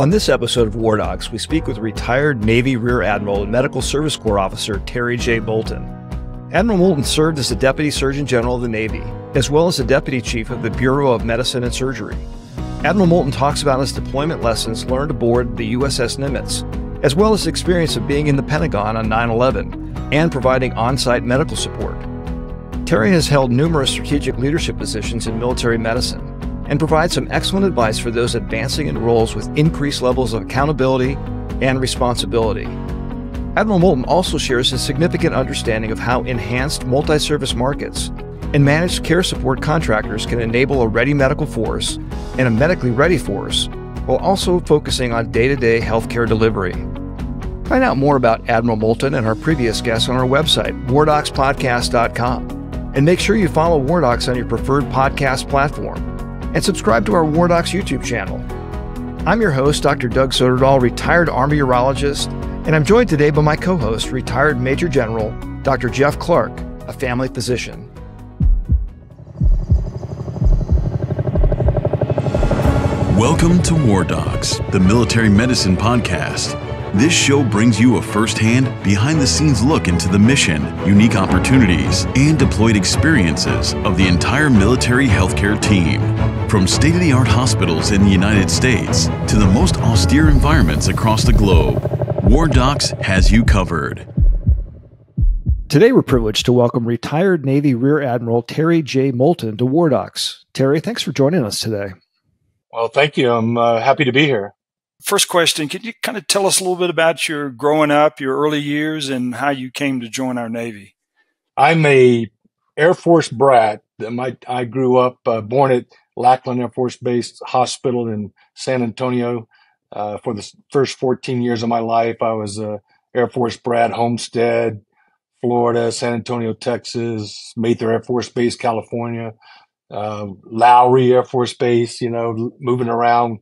On this episode of WarDocs, we speak with retired Navy Rear Admiral and Medical Service Corps Officer Terry J. Moulton. Admiral Moulton served as the Deputy Surgeon General of the Navy, as well as the Deputy Chief of the Bureau of Medicine and Surgery. Admiral Moulton talks about his deployment lessons learned aboard the USS Nimitz, as well as the experience of being in the Pentagon on 9/11 and providing on-site medical support. Terry has held numerous strategic leadership positions in military medicine and provides some excellent advice for those advancing in roles with increased levels of accountability and responsibility. Admiral Moulton also shares his significant understanding of how enhanced multi-service markets and managed care support contractors can enable a ready medical force and a medically ready force, while also focusing on day-to-day healthcare delivery. Find out more about Admiral Moulton and our previous guests on our website, WarDocsPodcast.com, and make sure you follow WarDocs on your preferred podcast platform, and subscribe to our WarDocs YouTube channel. I'm your host, Dr. Doug Soderdahl, retired Army urologist, and I'm joined today by my co-host, retired Major General Dr. Jeff Clark, a family physician. Welcome to WarDocs, the military medicine podcast. This show brings you a first-hand, behind-the-scenes look into the mission, unique opportunities, and deployed experiences of the entire military healthcare team. From state-of-the-art hospitals in the United States to the most austere environments across the globe, WarDocs has you covered. Today, we're privileged to welcome retired Navy Rear Admiral Terry J. Moulton to WarDocs. Terry, thanks for joining us today. Well, thank you. I'm happy to be here. First question, can you kind of tell us a little bit about your growing up, your early years, and how you came to join our Navy? I'm a Air Force brat. I grew up born at Lackland Air Force Base Hospital in San Antonio. For the first 14 years of my life, I was a Air Force brat, Homestead, Florida, San Antonio, Texas, Mather Air Force Base, California, Lowry Air Force Base, moving around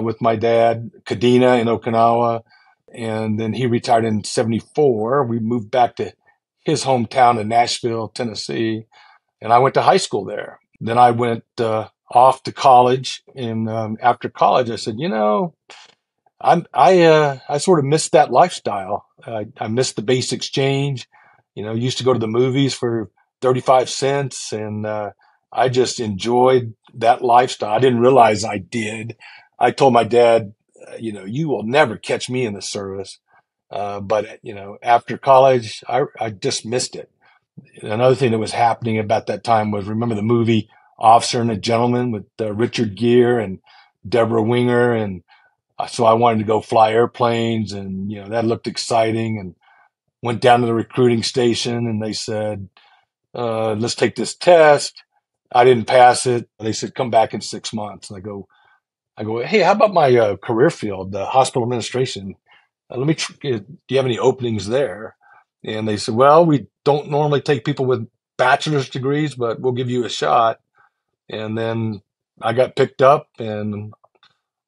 with my dad, Kadena in Okinawa. And then he retired in 74. We moved back to his hometown in Nashville, Tennessee. And I went to high school there. Then I went off to college. And after college, I said, I sort of missed that lifestyle. I missed the base exchange. Used to go to the movies for 35 cents. And I just enjoyed that lifestyle. I didn't realize I did. I told my dad, you will never catch me in the service. But after college, I just missed it. Another thing that was happening about that time was, remember the movie Officer and a Gentleman with Richard Gere and Deborah Winger. And so I wanted to go fly airplanes, and, that looked exciting, and went down to the recruiting station, and they said, let's take this test. I didn't pass it. They said, come back in 6 months. And I go, hey, how about my career field, hospital administration? Do you have any openings there? And they said, well, we don't normally take people with bachelor's degrees, but we'll give you a shot. And then I got picked up, and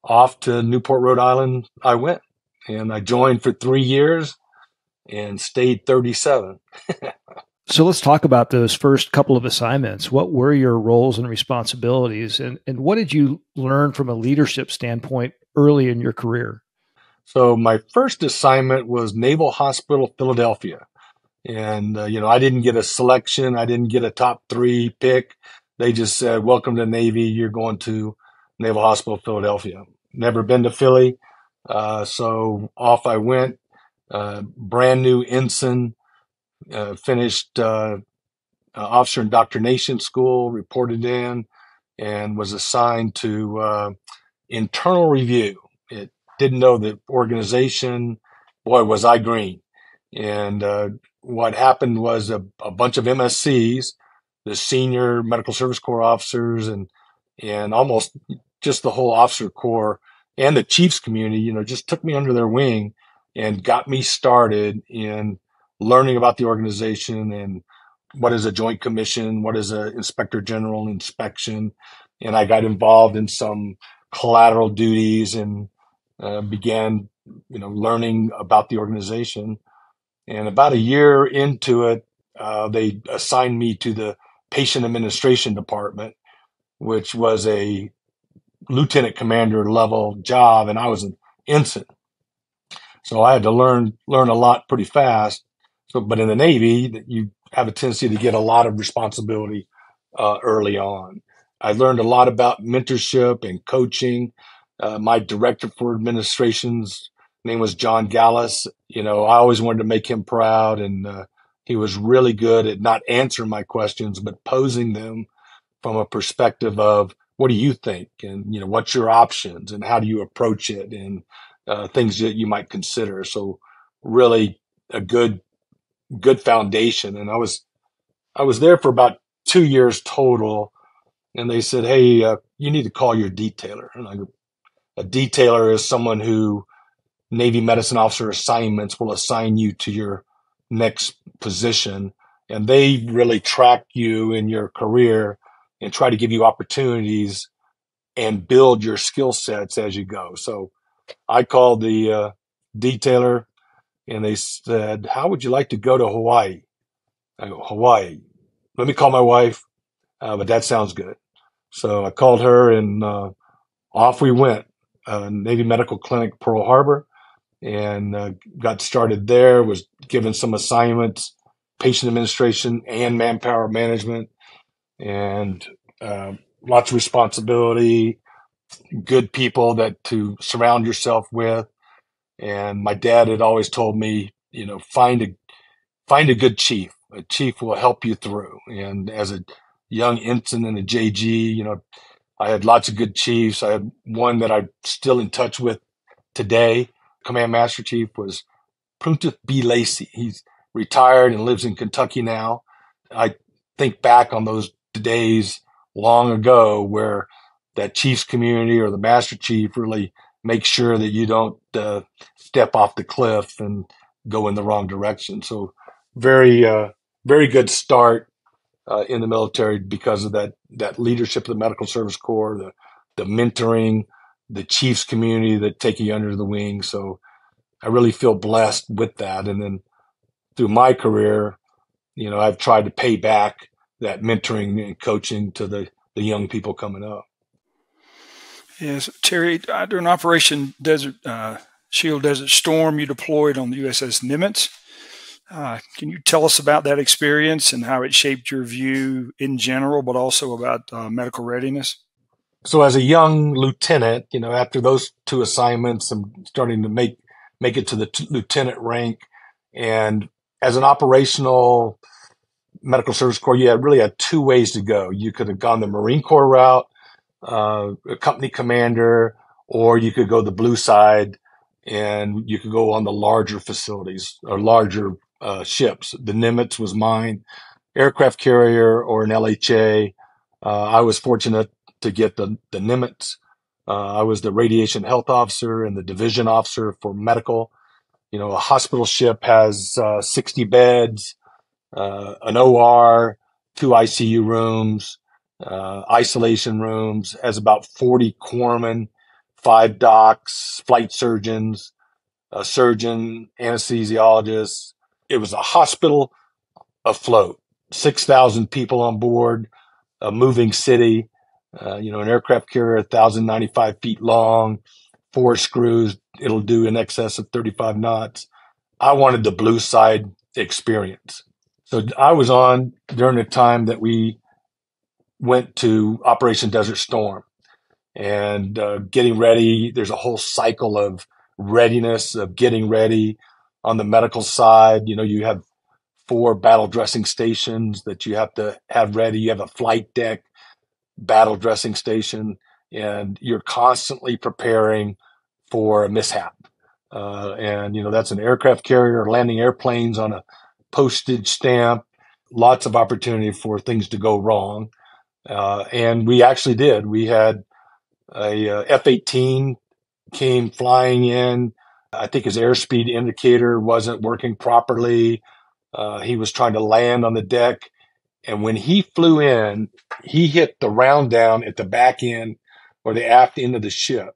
off to Newport, Rhode Island I went. And I joined for 3 years and stayed 37. So let's talk about those first couple of assignments. What were your roles and responsibilities, and what did you learn from a leadership standpoint early in your career? So my first assignment was Naval Hospital, Philadelphia. And, I didn't get a selection. I didn't get a top 3 pick. They just said, welcome to Navy. You're going to Naval Hospital, Philadelphia. Never been to Philly. So off I went, brand new ensign. Finished officer indoctrination school, reported in, and was assigned to internal review. It didn't know the organization. Boy, was I green. And what happened was a bunch of MSCs, the senior medical service corps officers, and almost just the whole officer corps and the chiefs community, just took me under their wing and got me started in learning about the organization and what is a joint commission, what is an inspector general inspection. And I got involved in some collateral duties and began, learning about the organization. And about a year into it, they assigned me to the patient administration department, which was a lieutenant commander level job. And I was an ensign. So I had to learn a lot pretty fast. So, but in the Navy, you have a tendency to get a lot of responsibility early on. I learned a lot about mentorship and coaching. My director for administration's name was John Gallus. I always wanted to make him proud, and he was really good at not answering my questions, but posing them from a perspective of, what do you think? And, what's your options and how do you approach it? And things that you might consider. So really a good foundation. And I was there for about 2 years total. And they said, hey, you need to call your detailer. And I go, a detailer is someone who Navy medicine officer assignments will assign you to your next position. And they really track you in your career and try to give you opportunities and build your skill sets as you go. So I called the detailer, and they said, how would you like to go to Hawaii? I go, Hawaii. Let me call my wife, but that sounds good. So I called her, and off we went. Navy Medical Clinic, Pearl Harbor, and got started there, was given some assignments, patient administration and manpower management, and lots of responsibility, good people to surround yourself with. And my dad had always told me, find a good chief. A chief will help you through. And as a young ensign and a JG, I had lots of good chiefs. I had one that I'm still in touch with today. Command Master Chief was Pruntus B. Lacey. He's retired and lives in Kentucky now. I think back on those days long ago where that chief's community or the Master Chief really makes sure that you don't step off the cliff and go in the wrong direction. So very, very good start in the military because of that leadership of the Medical Service Corps, the mentoring, the chief's community that take you under the wing. So I really feel blessed with that. And then through my career, I've tried to pay back that mentoring and coaching to the young people coming up. Yes, Terry, during Operation Shield Desert Storm, you deployed on the USS Nimitz. Can you tell us about that experience and how it shaped your view in general, but also about medical readiness? So as a young lieutenant, after those 2 assignments, I'm starting to make it to the lieutenant rank. And as an operational Medical Service Corps, you really had 2 ways to go. You could have gone the Marine Corps route, a company commander, or you could go the blue side and you could go on the larger facilities or larger ships. The Nimitz was mine, aircraft carrier or an LHA. I was fortunate to get the Nimitz. I was the radiation health officer and the division officer for medical. A hospital ship has 60 beds, an OR, 2 ICU rooms, isolation rooms, has about 40 corpsmen, 5 docs, flight surgeons, a surgeon, anesthesiologist. It was a hospital afloat, 6,000 people on board, a moving city, an aircraft carrier, 1,095 feet long, 4 screws. It'll do in excess of 35 knots. I wanted the blue side experience. So I was on during the time that we went to Operation Desert Storm and getting ready. There's a whole cycle of readiness, of getting ready on the medical side. You have 4 battle dressing stations that you have to have ready. You have a flight deck battle dressing station, and you're constantly preparing for a mishap. And that's an aircraft carrier, landing airplanes on a postage stamp, lots of opportunity for things to go wrong. And we actually did. We had a F-18 came flying in. I think his airspeed indicator wasn't working properly. He was trying to land on the deck. And when he flew in, he hit the round down at the back end or the aft end of the ship.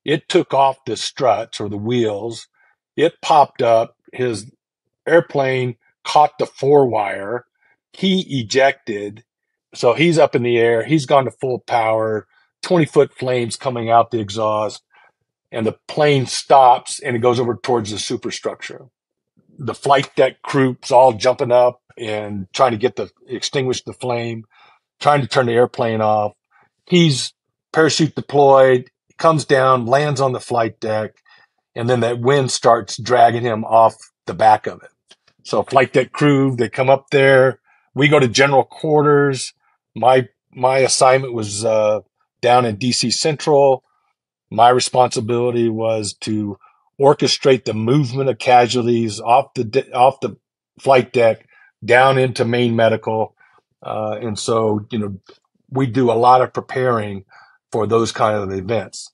It took off the struts or the wheels. It popped up. His airplane caught the 4-wire. He ejected. So he's up in the air. He's gone to full power, 20-foot flames coming out the exhaust. and the plane stops and it goes over towards the superstructure. The flight deck crew's all jumping up and trying to extinguish the flame, trying to turn the airplane off. He's parachute deployed, comes down, lands on the flight deck, and then that wind starts dragging him off the back of it. So flight deck crew, they come up there. We go to general quarters. My assignment was down in DC Central. My responsibility was to orchestrate the movement of casualties off the flight deck down into main medical. And so, we do a lot of preparing for those kind of events.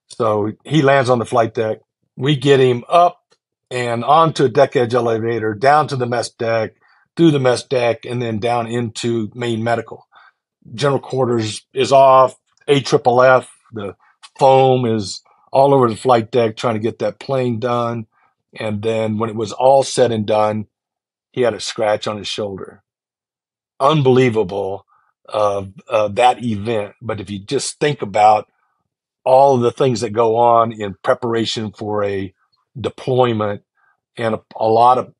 So he lands on the flight deck. We get him up and onto a deck edge elevator, down to the mess deck, through the mess deck, and then down into main medical. General quarters is off, AFFF, the foam is all over the flight deck trying to get that plane done. And then when it was all said and done, he had a scratch on his shoulder. Unbelievable that event. But if you just think about all of the things that go on in preparation for a deployment, and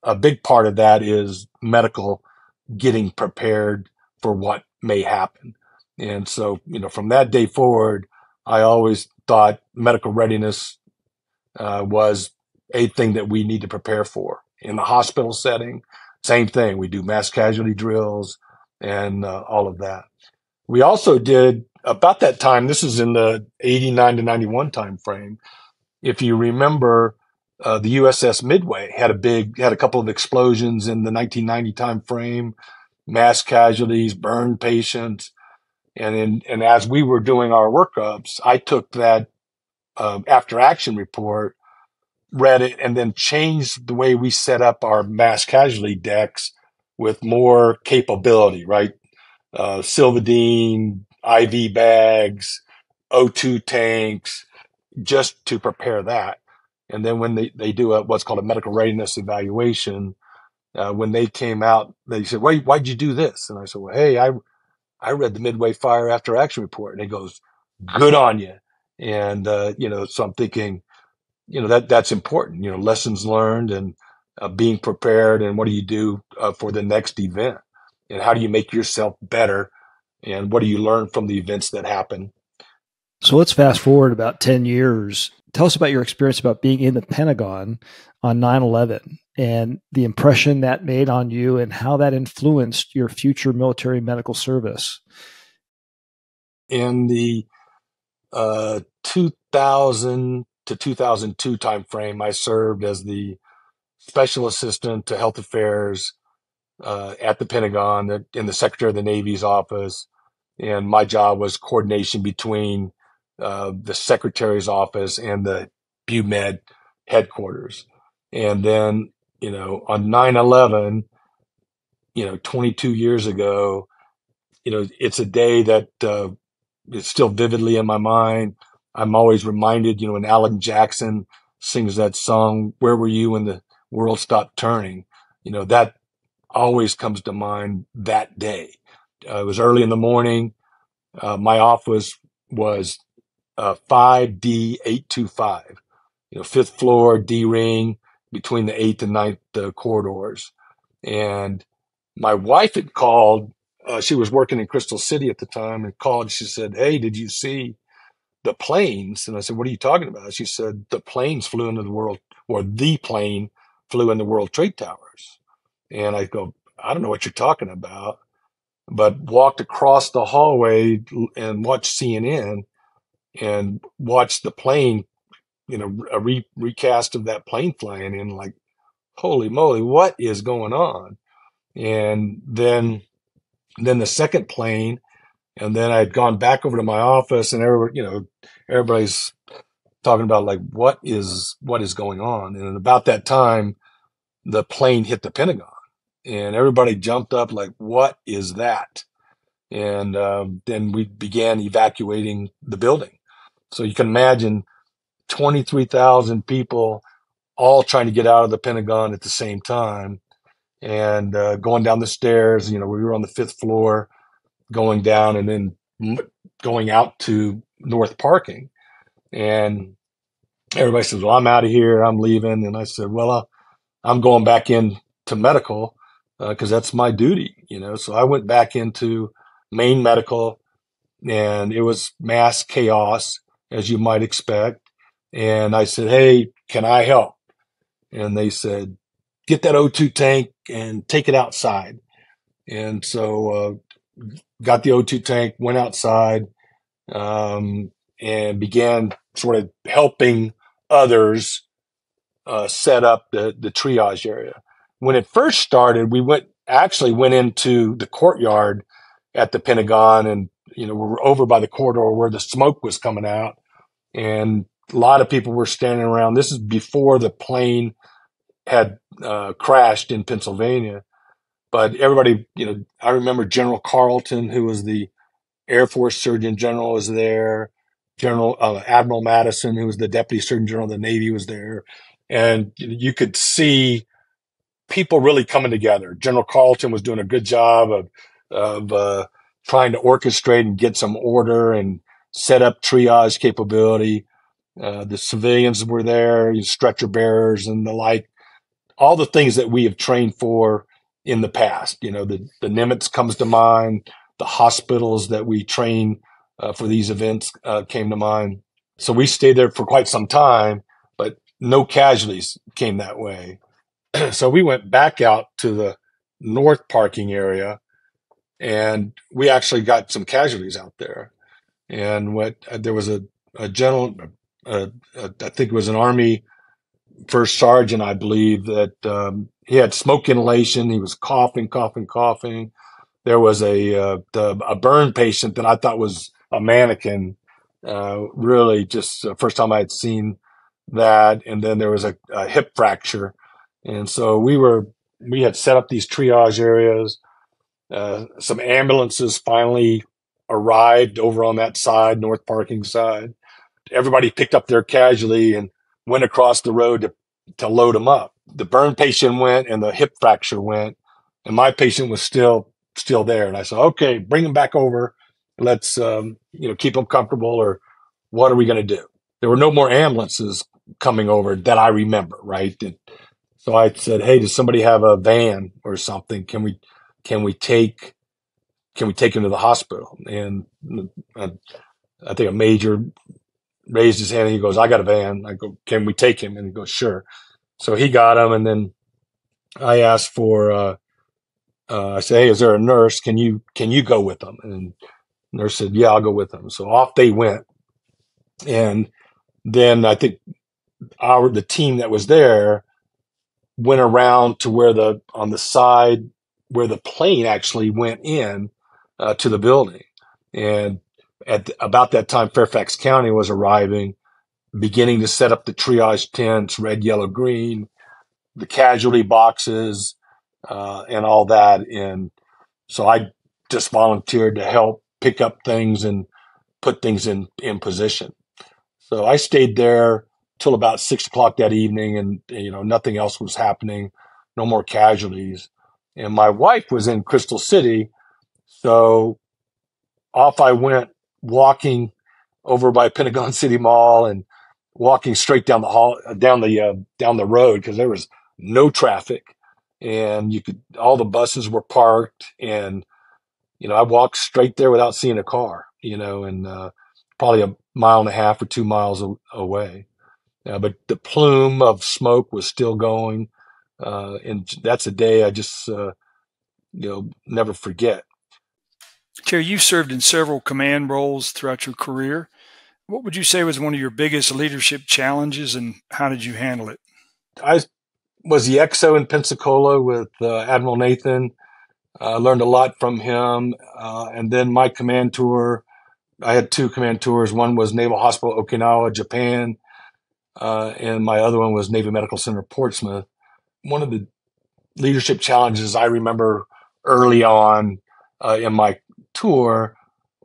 a big part of that is medical getting prepared for what may happen. And so, from that day forward, I always thought medical readiness was a thing that we need to prepare for. In the hospital setting, same thing. We do mass casualty drills and all of that. We also did, about that time, this is in the 89 to 91 time frame. If you remember, the USS Midway had a couple of explosions in the 1990 time frame, mass casualties, burned patients. And as we were doing our workups, I took that after action report, read it, and then changed the way we set up our mass casualty decks with more capability, right? Silvadene, IV bags, O2 tanks, just to prepare that. And then when they do what's called a medical readiness evaluation, when they came out, they said, why'd you do this? And I said, well, hey, I read the Midway Fire After Action Report. And he goes, good on you. And, so I'm thinking, that's important, lessons learned and being prepared. And what do you do for the next event? And how do you make yourself better? And what do you learn from the events that happen? So let's fast forward about 10 years. Tell us about your experience about being in the Pentagon on 9/11 and the impression that made on you and how that influenced your future military medical service. In the 2000 to 2002 timeframe, I served as the special assistant to health affairs at the Pentagon in the Secretary of the Navy's office. And my job was coordination between the Secretary's office and the BUMED headquarters. And then, on 9/11, 22 years ago, it's a day that is still vividly in my mind. I'm always reminded, when Alan Jackson sings that song, "Where Were You When the World Stopped Turning?" That always comes to mind that day. It was early in the morning. My office was 5D825, fifth floor, D ring, between the 8th and 9th corridors. And my wife had called. She was working in Crystal City at the time and called. She said, "Hey, did you see the planes?" And I said, "What are you talking about?" She said, the plane flew into the World Trade Towers. And I go, "I don't know what you're talking about," but walked across the hallway and watched CNN and watched the plane, a recast of that plane flying in, like, holy moly, what is going on? And then the second plane, and then I'd gone back over to my office, and everybody's talking about, like, what is going on? And about that time, the plane hit the Pentagon, and everybody jumped up like, what is that? And then we began evacuating the building. So you can imagine 23,000 people all trying to get out of the Pentagon at the same time, and going down the stairs. We were on the 5th floor, going down and then going out to North Parking. And everybody says, well, I'm out of here. I'm leaving. And I said, well, I'm going back into medical because that's my duty, So I went back into main medical, and it was mass chaos, as you might expect. And I said, hey, can I help? And they said, get that O2 tank and take it outside. And so got the O2 tank, went outside, and began sort of helping others set up the triage area. When it first started, we went into the courtyard at the Pentagon, and we were over by the corridor where the smoke was coming out, and a lot of people were standing around. This is before the plane had crashed in Pennsylvania, but everybody, I remember General Carlton, who was the Air Force Surgeon General, was there. General Admiral Madison, who was the Deputy Surgeon General of the Navy, was there, and you could see people really coming together. General Carlton was doing a good job of trying to orchestrate and get some order and set up triage capability. The civilians were there, stretcher bearers and the like, all the things that we have trained for in the past. The Nimitz comes to mind. The hospitals that we train for these events came to mind. So we stayed there for quite some time, but no casualties came that way. So we went back out to the north parking area, and we actually got some casualties out there. And there was a general, I think it was an Army first sergeant, I believe, that he had smoke inhalation. He was coughing. There was a burn patient that I thought was a mannequin. Really, just the first time I had seen that. And then there was a hip fracture. And so we had set up these triage areas. Some ambulances finally arrived over on that side, north parking side. Everybody picked up their casualty and went across the road to load them up. The burn patient went and the hip fracture went, and my patient was still there. And I said, okay, bring him back over. Let's, keep him comfortable, or what are we going to do? There were no more ambulances coming over that I remember, right? So I said, hey, does somebody have a van or something? Can we take him to the hospital? And I think a major raised his hand and he goes, I got a van. I go, can we take him? And he goes, sure. So he got him. And then I asked for, I said, hey, is there a nurse? Can you go with them? And the nurse said, yeah, I'll go with them. So off they went. And then I think the team that was there went around to where on the side where the plane actually went in to the building. And at about that time, Fairfax County was arriving, beginning to set up the triage tents, red, yellow, green, the casualty boxes, and all that. And so I just volunteered to help pick up things and put things in position. So I stayed there till about 6:00 that evening, and nothing else was happening, no more casualties. And my wife was in Crystal City, so off I went, walking over by Pentagon City Mall and walking straight down the road, because there was no traffic, and all the buses were parked, and I walked straight there without seeing a car, and probably a mile and a half or 2 miles away. But the plume of smoke was still going, and that's a day I just never forget. Terry, you served in several command roles throughout your career. What would you say was one of your biggest leadership challenges, and how did you handle it? I was the XO in Pensacola with Admiral Nathan. I learned a lot from him. And then my command tour, I had 2 command tours. One was Naval Hospital, Okinawa, Japan. And my other one was Navy Medical Center, Portsmouth. One of the leadership challenges I remember early on in my tour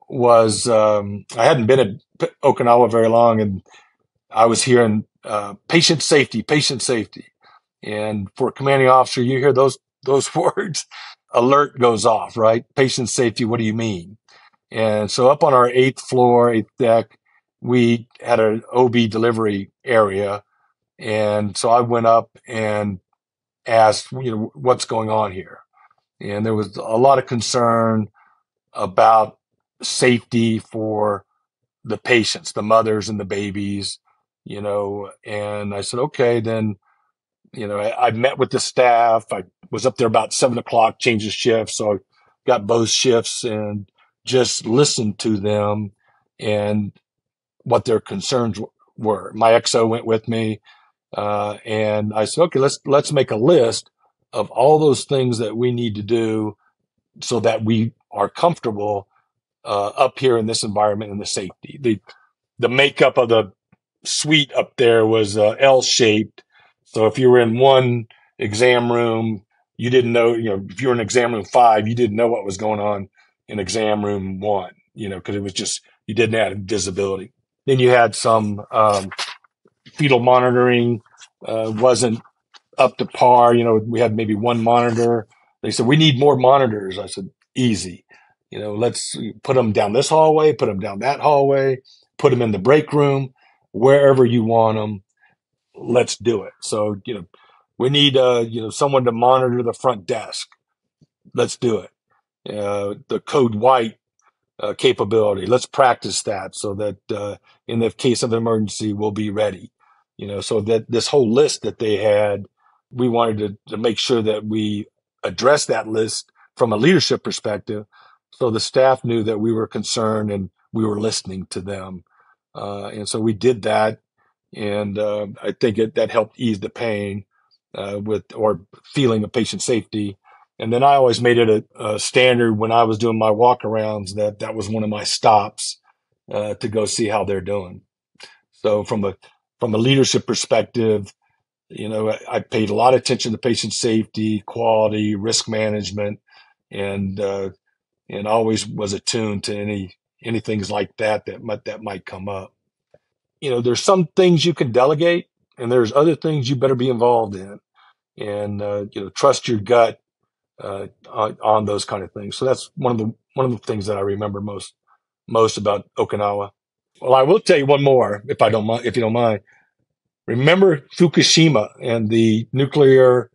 was I hadn't been at Okinawa very long, and I was hearing patient safety. And for a commanding officer, you hear those words, alert goes off, right? Patient safety, what do you mean? And so up on our 8th floor, 8th deck, we had an OB delivery area. And so I went up and asked, what's going on here? And there was a lot of concern about safety for the patients, the mothers and the babies, and I said, okay, then, I met with the staff. I was up there about 7:00, changing shifts. So I got both shifts and just listened to them and what their concerns were. My XO went with me. And I said, okay, let's make a list of all those things that we need to do so that we are comfortable up here in this environment and the safety. The makeup of the suite up there was L-shaped. So if you were in one exam room, you didn't know, if you were in exam room 5, you didn't know what was going on in exam room 1, because it was just, you didn't have visibility. Then you had some fetal monitoring, wasn't up to par. We had maybe one monitor. They said, we need more monitors. I said, easy. Let's put them down this hallway, put them down that hallway, put them in the break room, wherever you want them. Let's do it. So, we need, someone to monitor the front desk. Let's do it. The code white capability. Let's practice that so that in the case of emergency, we'll be ready. So that this whole list that they had, we wanted to make sure that we address that list from a leadership perspective. So the staff knew that we were concerned and we were listening to them. And so we did that. And I think that helped ease the pain or feeling of patient safety. And then I always made it a standard when I was doing my walkarounds that was one of my stops to go see how they're doing. So from a leadership perspective, I paid a lot of attention to patient safety, quality, risk management, and always was attuned to any things like that might come up. There's some things you can delegate, and there's other things you better be involved in, and trust your gut on those kind of things. So that's one of the things that I remember most about Okinawa. Well, I will tell you one more, if you don't mind. Remember Fukushima and the nuclear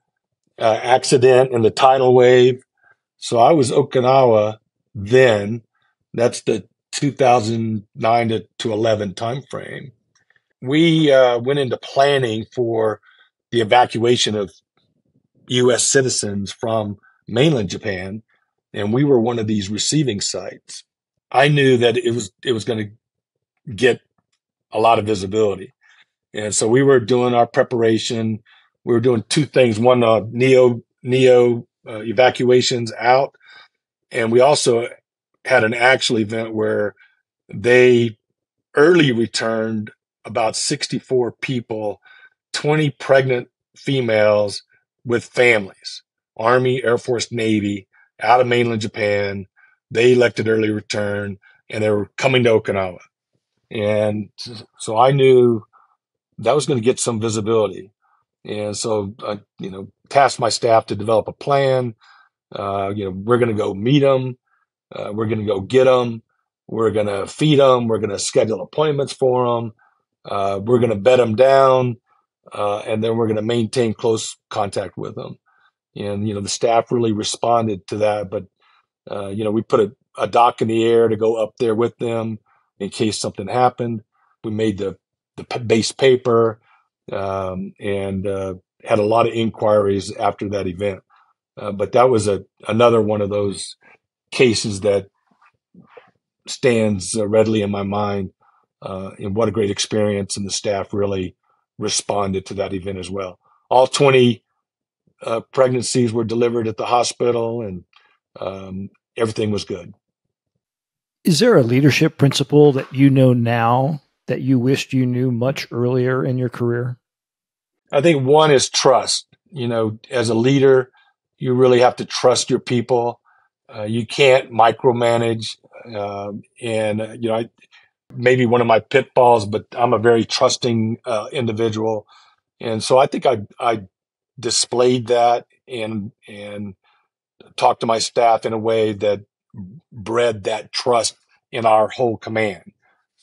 accident and the tidal wave? So I was Okinawa then. That's the 2009 to 11 timeframe. We went into planning for the evacuation of U.S. citizens from mainland Japan, and we were one of these receiving sites. I knew that it was going to get a lot of visibility. And so we were doing our preparation. We were doing two things. One, neo evacuations out. And we also had an actual event where they early returned about 64 people, 20 pregnant females with families, Army, Air Force, Navy, out of mainland Japan. They elected early return, and they were coming to Okinawa. And so I knew that was going to get some visibility. And so I, tasked my staff to develop a plan. We're going to go meet them. We're going to go get them. We're going to feed them. We're going to schedule appointments for them. We're going to bed them down. And then we're going to maintain close contact with them. And, the staff really responded to that. But, we put a dock in the air to go up there with them in case something happened. We made the base paper, and had a lot of inquiries after that event. But that was another one of those cases that stands readily in my mind, and what a great experience. And the staff really responded to that event as well. All 20 pregnancies were delivered at the hospital, and everything was good. Is there a leadership principle that you know now that you wished you knew much earlier in your career? I think one is trust. As a leader, you really have to trust your people. You can't micromanage. Maybe one of my pitfalls, but I'm a very trusting individual. And so I think I displayed that and talked to my staff in a way that bred that trust in our whole command.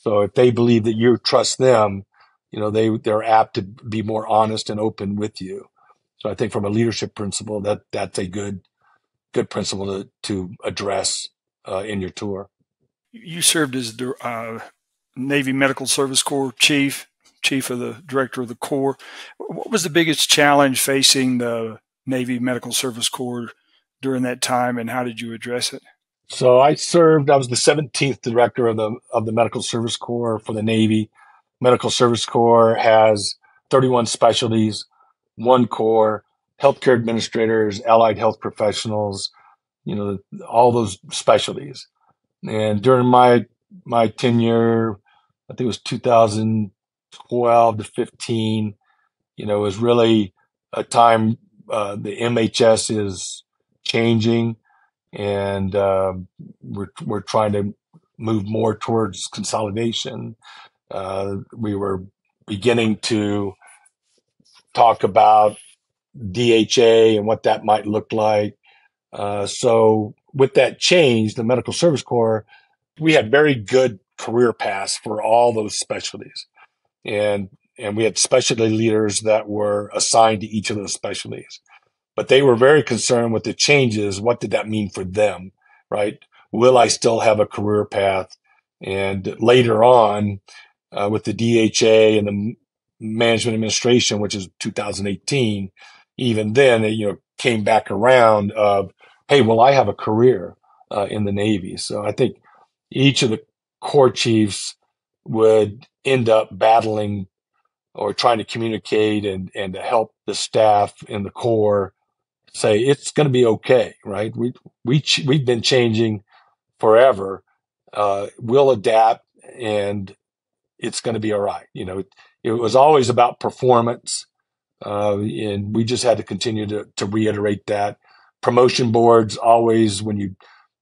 So if they believe that you trust them, they're apt to be more honest and open with you. So I think from a leadership principle, that's a good principle to address in your tour. You served as the Navy Medical Service Corps chief of the director of the Corps. What was the biggest challenge facing the Navy Medical Service Corps during that time, and how did you address it? So I was the 17th director of the Medical Service Corps for the Navy. Medical Service Corps has 31 specialties, one corps, healthcare administrators, allied health professionals, all those specialties. And during my tenure, I think it was 2012 to 15, it was really a time the MHS is changing, and we're trying to move more towards consolidation. We were beginning to talk about DHA and what that might look like. So with that change, the Medical Service Corps, we had very good career paths for all those specialties. And we had specialty leaders that were assigned to each of those specialties. But they were very concerned with the changes. What did that mean for them, right? Will I still have a career path? And later on, with the DHA and the Management Administration, which is 2018, even then, it came back around of, hey, will I have a career in the Navy? So I think each of the Corps chiefs would end up battling or trying to communicate and to help the staff in the Corps say it's going to be okay, right? We've been changing forever. We'll adapt, and it's going to be all right. It was always about performance, and we just had to continue to reiterate that. Promotion boards, always, when you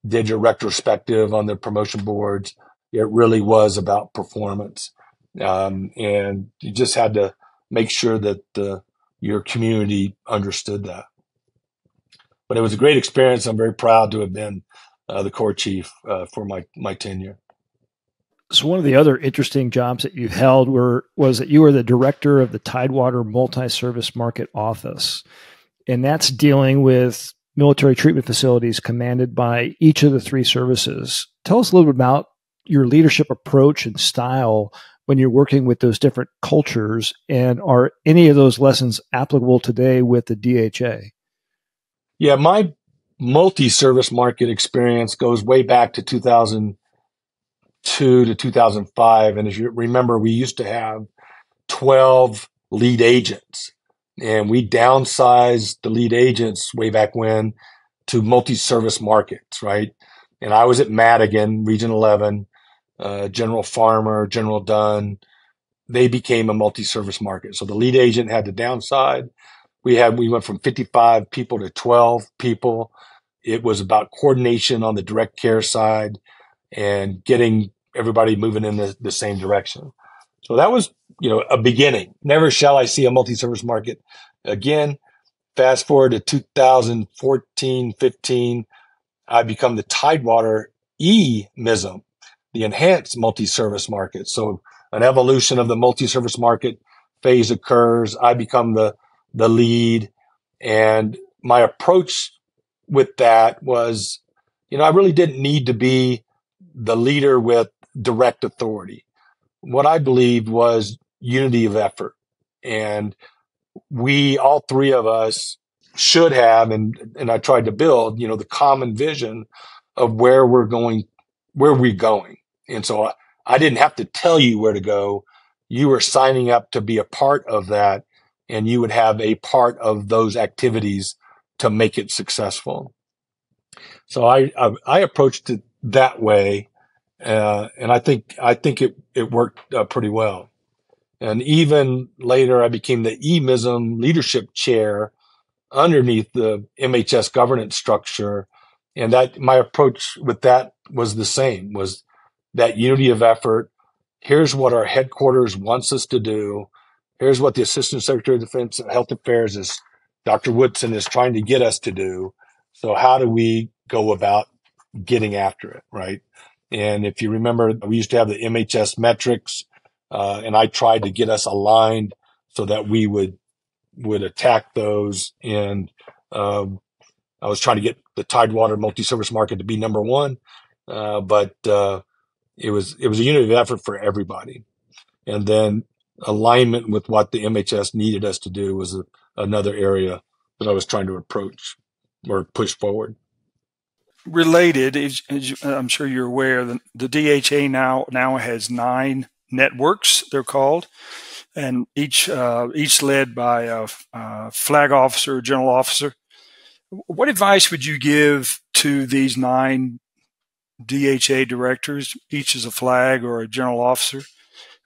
did your retrospective on the promotion boards, it really was about performance. And you just had to make sure that your community understood that. But it was a great experience. I'm very proud to have been the Corps chief for my tenure. So one of the other interesting jobs that you held was that you were the director of the Tidewater Multi-Service Market Office. And that's dealing with military treatment facilities commanded by each of the three services. Tell us a little bit about your leadership approach and style when you're working with those different cultures, and are any of those lessons applicable today with the DHA? Yeah, my multi-service market experience goes way back to 2002 to 2005. And as you remember, we used to have 12 lead agents, and we downsized the lead agents way back when to multi-service markets, right? And I was at Madigan, Region 11, General Farmer, General Dunn. They became a multi-service market. So the lead agent had to downside. We went from 55 people to 12 people. It was about coordination on the direct care side and getting everybody moving in the same direction. So that was, a beginning. Never shall I see a multi-service market again. Fast forward to 2014, 15, I become the Tidewater E-MISM, the enhanced multi-service market. So an evolution of the multi-service market phase occurs. I become the lead, and my approach with that was, I really didn't need to be the leader with direct authority. What I believed was unity of effort, and all three of us should have, and I tried to build, the common vision of where we're going. And so I didn't have to tell you where to go. You were signing up to be a part of that, and you would have a part of those activities to make it successful. So I approached it that way, and I think it worked pretty well. And even later, I became the E-MISM leadership chair underneath the MHS governance structure, and that my approach with that was the same, was that unity of effort. Here's what our headquarters wants us to do. Here's what the Assistant Secretary of Defense and Health Affairs Dr. Woodson is trying to get us to do. So how do we go about getting after it, right? And if you remember, we used to have the MHS metrics, and I tried to get us aligned so that we would attack those. And I was trying to get the Tidewater multi-service market to be number one, but it was a unit of effort for everybody. And then alignment with what the MHS needed us to do was another area that I was trying to approach or push forward. Related, as I'm sure you're aware, the DHA now has 9 networks, they're called, and each led by a flag officer, a general officer. What advice would you give to these 9 DHA directors, each as a flag or a general officer?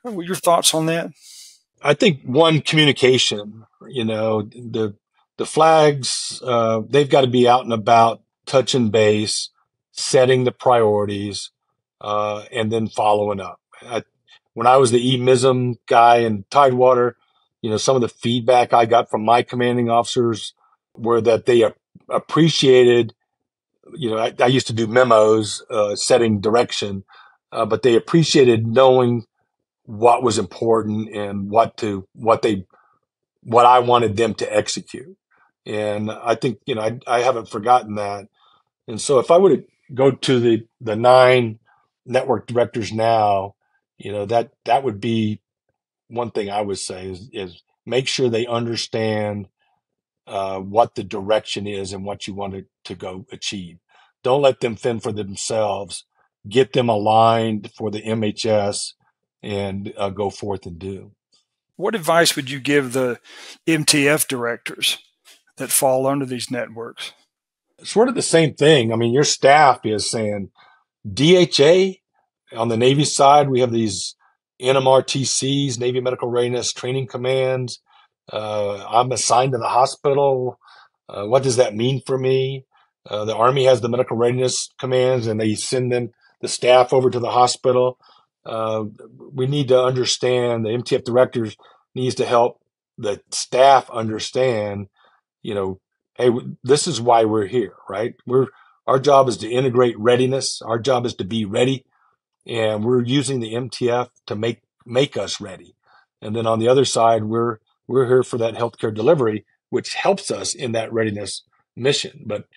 What were your thoughts on that? I think one, communication. The flags, they've got to be out and about, touching base, setting the priorities, and then following up. When I was the EMISM guy in Tidewater, some of the feedback I got from my commanding officers were that they appreciated, I used to do memos, setting direction, but they appreciated knowing what was important and what I wanted them to execute. And I think, I haven't forgotten that. And so if I would go to the 9 network directors now, that would be one thing I would say is make sure they understand what the direction is and what you want to go achieve. Don't let them fend for themselves. Get them aligned for the MHS and go forth and do. What advice would you give the MTF directors that fall under these networks? Sort of the same thing. I mean, your staff is saying DHA on the Navy side. We have these NMRTCs, Navy Medical Readiness Training Commands. I'm assigned to the hospital. What does that mean for me? The Army has the Medical Readiness Commands, and they send the staff over to the hospital. We need to understand, the MTF directors needs to help the staff understand, hey, this is why we're here, right? Our job is to integrate readiness. Our job is to be ready, and we're using the MTF to make us ready. And then on the other side, we're here for that healthcare delivery, which helps us in that readiness mission. But,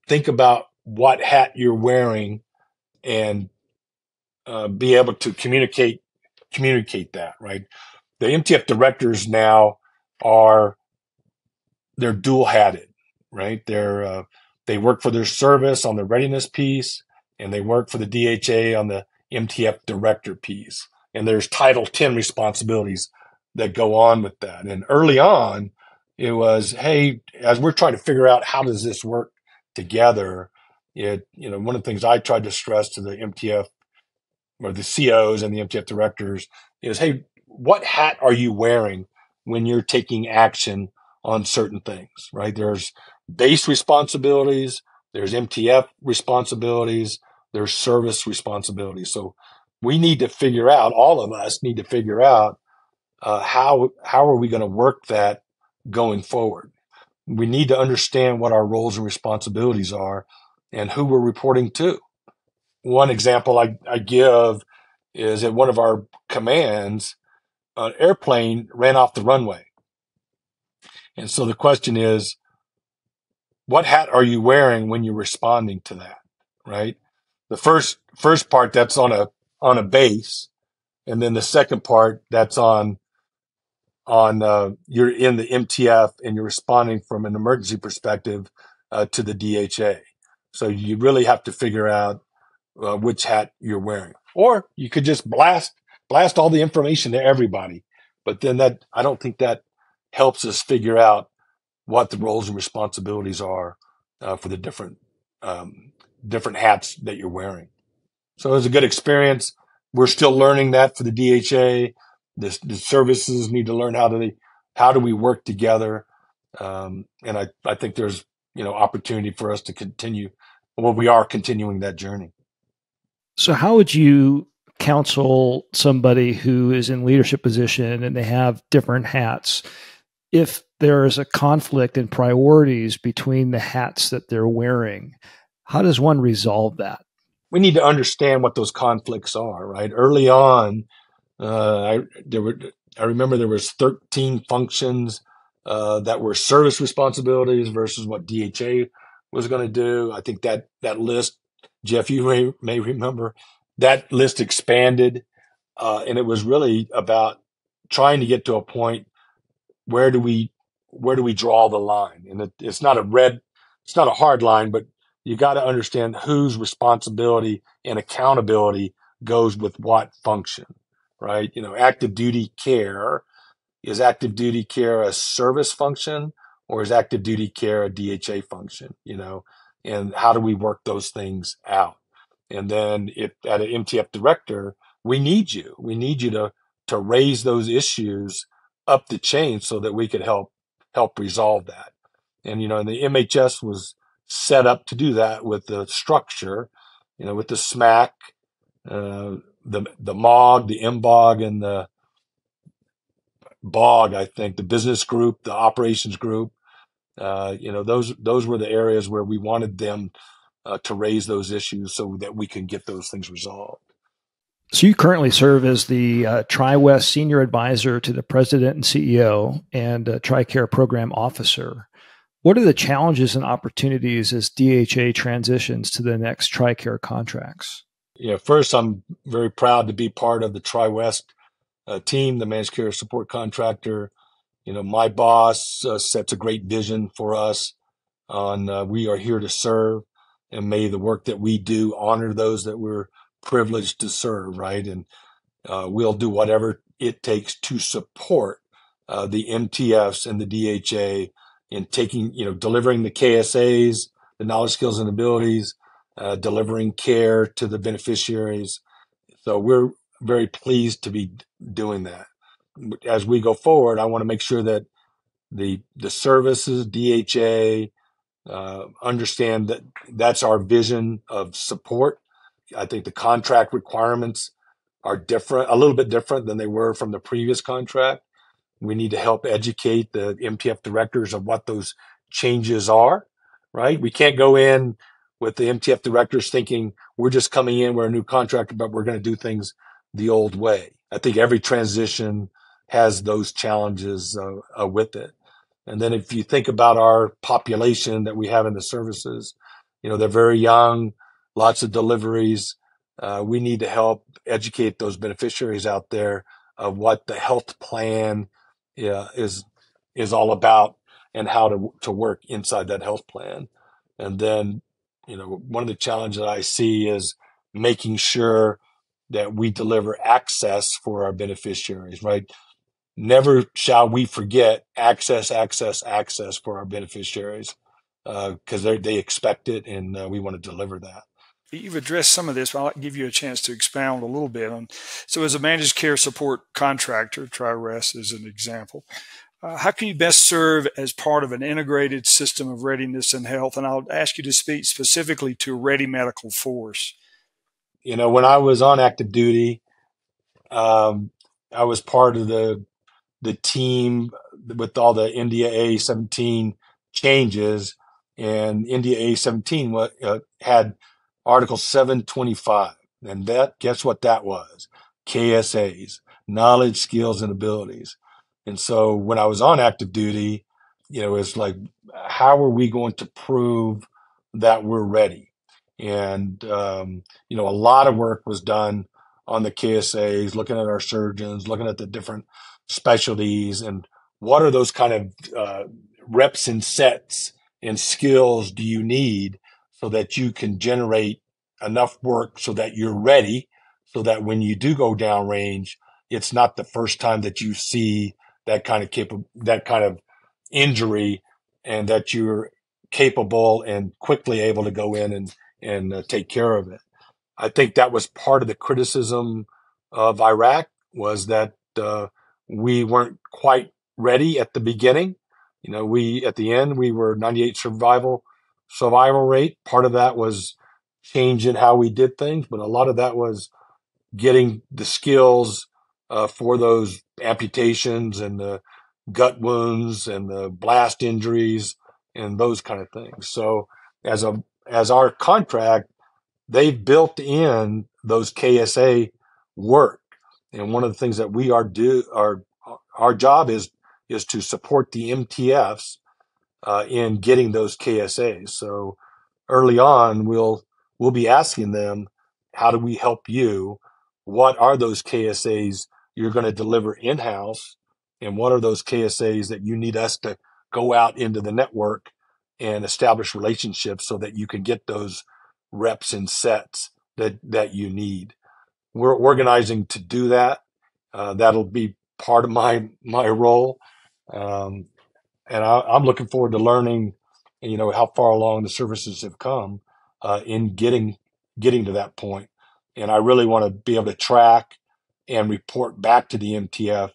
think about what hat you're wearing and be able to communicate that, right? The MTF directors now they're dual-hatted, right? They work for their service on the readiness piece, and they work for the DHA on the MTF director piece. And there's Title 10 responsibilities that go on with that. And early on, it was, hey, as we're trying to figure out how does this work together, one of the things I tried to stress to the MTF or the COs and the MTF directors is, hey, what hat are you wearing when you're taking action on certain things, right? There's base responsibilities, there's MTF responsibilities, there's service responsibilities. So we need to figure out, all of us need to figure out how are we going to work that going forward. We need to understand what our roles and responsibilities are and who we're reporting to. One example I give is at one of our commands, an airplane ran off the runway. And so the question is, what hat are you wearing when you're responding to that, right? The first part, that's on a base, and then the second part, that's on you're in the MTF and you're responding from an emergency perspective to the DHA. So you really have to figure out which hat you're wearing, or you could just blast all the information to everybody. But then I don't think that helps us figure out what the roles and responsibilities are for the different hats that you're wearing. So it was a good experience. We're still learning that for the DHA. The services need to learn how do we work together. And I think there's opportunity for us to continue. Well, we are continuing that journey. So how would you counsel somebody who is in leadership position and they have different hats if there is a conflict in priorities between the hats that they're wearing? How does one resolve that? we need to understand what those conflicts are, right? Early on, I remember there was 13 functions that were service responsibilities versus what DHA was going to do. I think that list, Jeff, you may remember, that list expanded, and it was really about trying to get to a point where do we draw the line? And it's not a hard line, but you got to understand whose responsibility and accountability goes with what function, right? Active duty care, is active duty care a service function, or is active duty care a DHA function? And how do we work those things out? And then if at an MTF director, we need you to raise those issues up the chain so that we could help resolve that. And and the MHS was set up to do that with the structure, with the SMAC, the MOG, the MBOG, and the BOG. I think the business group, the operations group. Those were the areas where we wanted them to raise those issues so that we can get those things resolved. So you currently serve as the Tri-West Senior Advisor to the President and CEO and TRICARE Program Officer. What are the challenges and opportunities as DHA transitions to the next TRICARE contracts? First, I'm very proud to be part of the Tri-West team, the managed care support contractor. My boss sets a great vision for us on we are here to serve, and may the work that we do honor those that we're privileged to serve, right? And we'll do whatever it takes to support the MTFs and the DHA in taking, delivering the KSAs, the knowledge, skills, and abilities, delivering care to the beneficiaries. So we're very pleased to be doing that. As we go forward, I want to make sure that the services, DHA, understand that that's our vision of support. I think the contract requirements are different, a little bit different than they were from the previous contract. We need to help educate the MTF directors of what those changes are, right? We can't go in with the MTF directors thinking we're just coming in, we're a new contractor, but we're going to do things the old way. I think every transition has those challenges with it. And then if you think about our population that we have in the services, they're very young, lots of deliveries. We need to help educate those beneficiaries out there of what the health plan is all about and how to work inside that health plan. And then, one of the challenges that I see is making sure that we deliver access for our beneficiaries, right? Never shall we forget access for our beneficiaries because they expect it, and we want to deliver that. You've addressed some of this, but I'd like to give you a chance to expound a little bit on. So as a managed care support contractor, Tri-West is an example, how can you best serve as part of an integrated system of readiness and health? And I'll ask you to speak specifically to Ready Medical Force. When I was on active duty, I was part of the team with all the India A-17 changes, and India A-17 had Article 725, and guess what that was? KSAs, knowledge, skills, and abilities. And so when I was on active duty, it's like, how are we going to prove that we're ready? And, a lot of work was done on the KSAs, looking at our surgeons, looking at the different specialties, and what are those kind of reps and sets and skills do you need so that you can generate enough work so that you're ready, so that when you do go downrange, it's not the first time that you see that kind of injury, and that you're capable and quickly able to go in and take care of it. I think that was part of the criticism of Iraq, was that we weren't quite ready at the beginning. At the end, we were 98 survival rate. Part of that was changing how we did things, but a lot of that was getting the skills for those amputations and the gut wounds and the blast injuries and those kind of things. So as our contract, they've built in those KSA work. And one of the things that our job is to support the MTFs in getting those KSAs. So early on, we'll be asking them, how do we help you? What are those KSAs you're going to deliver in-house? And what are those KSAs that you need us to go out into the network and establish relationships so that you can get those reps and sets that you need? We're organizing to do that. That'll be part of my role. And I'm looking forward to learning, how far along the services have come in getting to that point. And I really want to be able to track and report back to the MTF.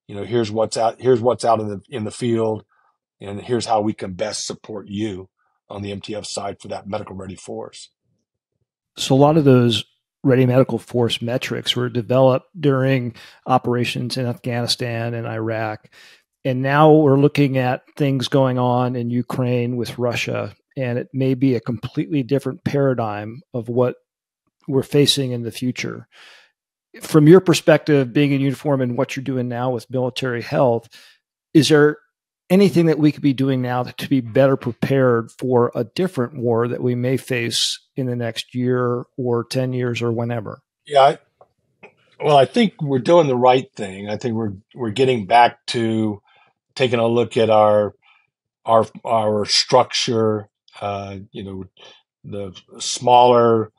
Here's what's out in the field, and here's how we can best support you on the MTF side for that medical ready force. So a lot of those ready medical force metrics were developed during operations in Afghanistan and Iraq. And now we're looking at things going on in Ukraine with Russia, and it may be a completely different paradigm of what we're facing in the future. From your perspective, being in uniform and what you're doing now with military health, is there anything that we could be doing now to be better prepared for a different war that we may face in the next year or 10 years or whenever? Yeah, I think we're doing the right thing. I think we're getting back to taking a look at our structure, the smaller,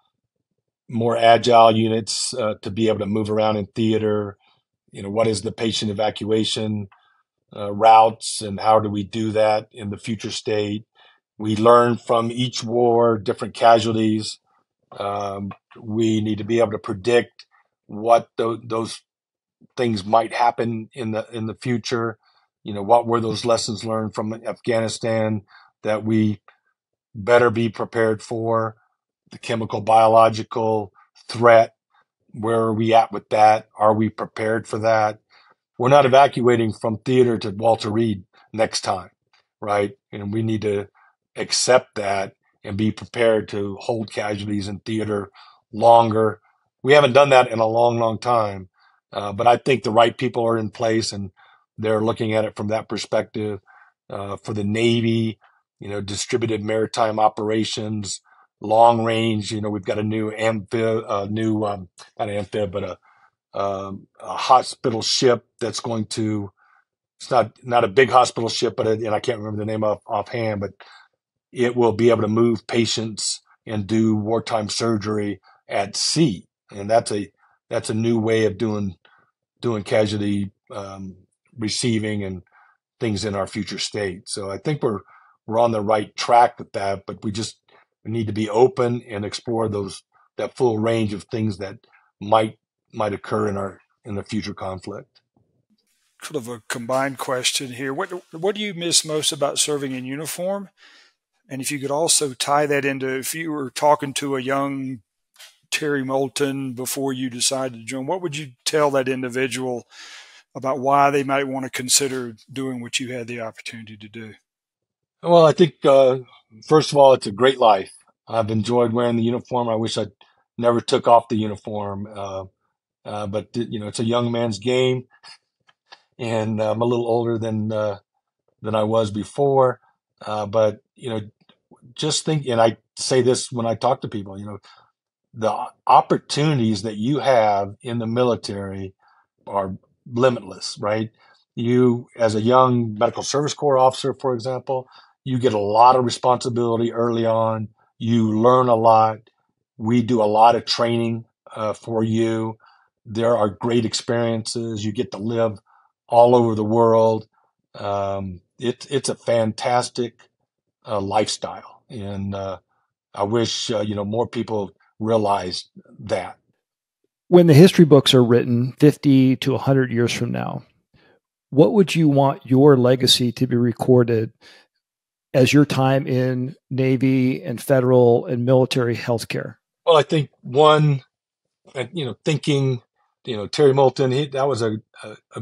more agile units to be able to move around in theater. What is the patient evacuation routes, and how do we do that in the future state? We learn from each war, different casualties. We need to be able to predict what those things might happen in the future. What were those lessons learned from Afghanistan that we better be prepared for? The chemical, biological threat, where are we at with that? Are we prepared for that? We're not evacuating from theater to Walter Reed next time, right? And we need to accept that and be prepared to hold casualties in theater longer. We haven't done that in a long, long time, but I think the right people are in place, and they're looking at it from that perspective. For the Navy, distributed maritime operations, long range. We've got a new a hospital ship that's going to. It's not a big hospital ship, but and I can't remember the name offhand, but it will be able to move patients and do wartime surgery at sea, and that's a new way of doing casualty receiving and things in our future state. So I think we're on the right track with that, but we need to be open and explore that full range of things that might occur in the future conflict. Sort of a combined question here. What do you miss most about serving in uniform? And if you could also tie that into, if you were talking to a young Terry Moulton before you decided to join, what would you tell that individual about why they might want to consider doing what you had the opportunity to do? Well, I think, first of all, it's a great life. I've enjoyed wearing the uniform. I wish I never took off the uniform. But it's a young man's game, and I'm a little older than I was before. But just think, and I say this when I talk to people, the opportunities that you have in the military are limitless, right? You, as a young medical service corps officer, for example, you get a lot of responsibility early on. You learn a lot. We do a lot of training for you. There are great experiences. You get to live all over the world. It's a fantastic lifestyle, and I wish more people realized that. When the history books are written 50 to 100 years from now, what would you want your legacy to be recorded as your time in Navy and federal and military healthcare? Well, I think one, thinking, Terry Moulton, that was a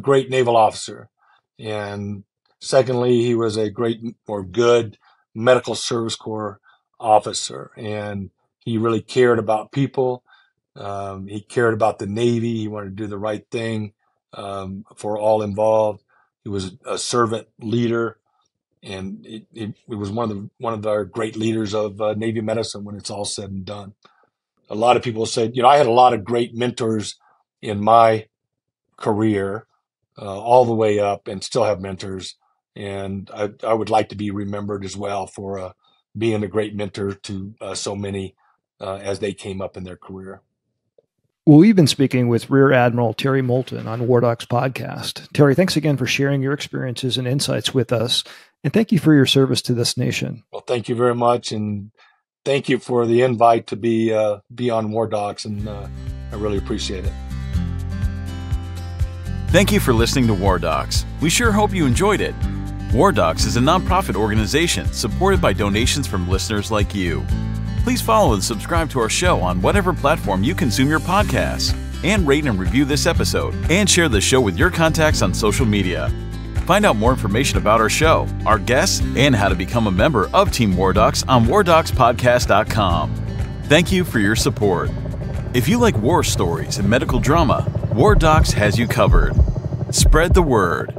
great naval officer. And secondly, he was a great or good medical service corps officer. And He really cared about people. He cared about the Navy. He wanted to do the right thing for all involved. He was a servant leader, and it was one of our great leaders of Navy medicine when it's all said and done. A lot of people said, I had a lot of great mentors in my career, all the way up, and still have mentors. And I would like to be remembered as well for being a great mentor to so many as they came up in their career. Well, we've been speaking with Rear Admiral Terry Moulton on WarDocs podcast. Terry, thanks again for sharing your experiences and insights with us. And thank you for your service to this nation. Well, thank you very much. And thank you for the invite to be on WarDocs. And I really appreciate it. Thank you for listening to WarDocs. We sure hope you enjoyed it. WarDocs is a nonprofit organization supported by donations from listeners like you. Please follow and subscribe to our show on whatever platform you consume your podcasts, and rate and review this episode, and share the show with your contacts on social media. Find out more information about our show, our guests, and how to become a member of Team WarDocs on WarDocsPodcast.com. Thank you for your support. If you like war stories and medical drama, WarDocs has you covered. Spread the word.